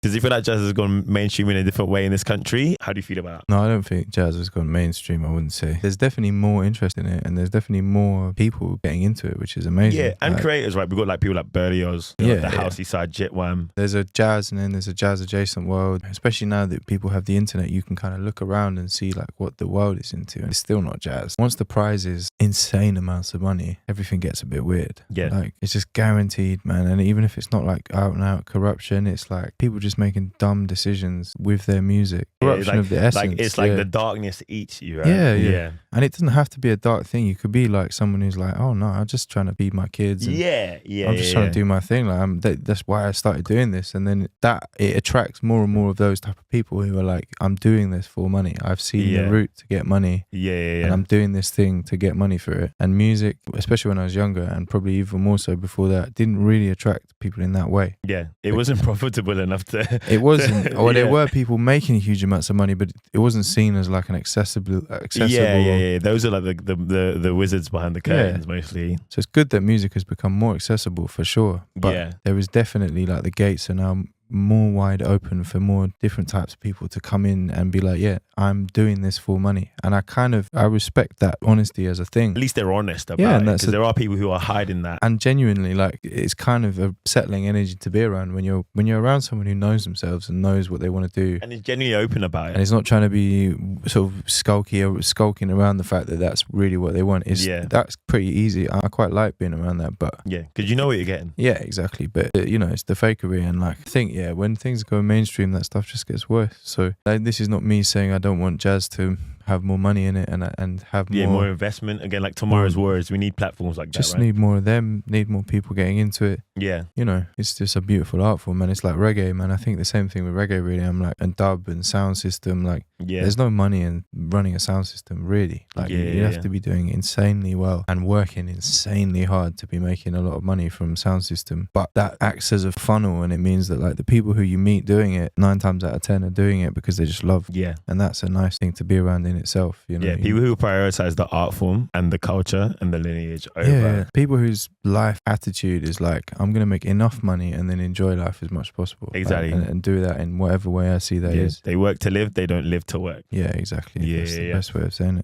Does it feel like jazz has gone mainstream in a different way in this country? How do you feel about it? No, I don't think jazz has gone mainstream, I wouldn't say. There's definitely more interest in it, and there's definitely more people getting into it, which is amazing. Yeah, and creators, right? We've got like people like Berlioz, like the housey side, Jitwam. There's a jazz, and then there's a jazz adjacent world. Especially now that people have the internet, you can kind of look around and see like what the world is into. And it's still not jazz. Once the prize is insane amounts of money, everything gets a bit weird. Yeah. Like it's just guaranteed, man. And even if it's not like out and out corruption, it's like people just making dumb decisions with their music. Corruption of the essence. Like it's like the darkness eats you, right? Yeah. And it doesn't have to be a dark thing. You could be like someone who's like, oh no, I'm just trying to feed my kids. And I'm just trying to do my thing. Like that's why I started doing this. And then it attracts more and more of those type of people who are like, I'm doing this for money. I've seen the route to get money. And I'm doing this thing to get money for it. And music, especially when I was younger, and probably even more so before that, didn't really attract people in that way. Yeah, it wasn't profitable enough to. It wasn't. Or there were people making huge amounts of money, but it wasn't seen as like an accessible. Yeah. Those are like the wizards behind the curtains mostly. So it's good that music has become more accessible for sure. But there is definitely like the gates are now more wide open for more different types of people to come in and be like, yeah, I'm doing this for money. And I respect that honesty as a thing. At least they're honest about it, because there are people who are hiding that. And genuinely, like, it's kind of a settling energy to be around when you're around someone who knows themselves and knows what they want to do. And is genuinely open about it. And it's not trying to be sort of skulking around the fact that that's really what they want. That's pretty easy. I quite like being around that, but... Yeah, because you know what you're getting. Yeah, exactly. But, it's the fakery, and like, I think, when things go mainstream, that stuff just gets worse. So like, this is not me saying I don't want jazz to have more money in it and have more investment. Again, like Tomorrow's Words, we need platforms like that, just need more of them, need more people getting into it. Yeah. It's just a beautiful art form, man. It's like reggae, man. I think the same thing with reggae, really. I'm like, and dub and sound system, like, there's no money in running a sound system, really. Like, you have to be doing insanely well and working insanely hard to be making a lot of money from sound system. But that acts as a funnel, and it means that like the people who you meet doing it, 9 times out of 10 are doing it because they just love. Yeah. And that's a nice thing to be around in itself, people who prioritize the art form and the culture and the lineage over people whose life attitude is like, I'm gonna make enough money and then enjoy life as much as possible. Exactly. And do that in whatever way I see that is. They work to live, they don't live to work. Yeah, exactly. That's the best way of saying it.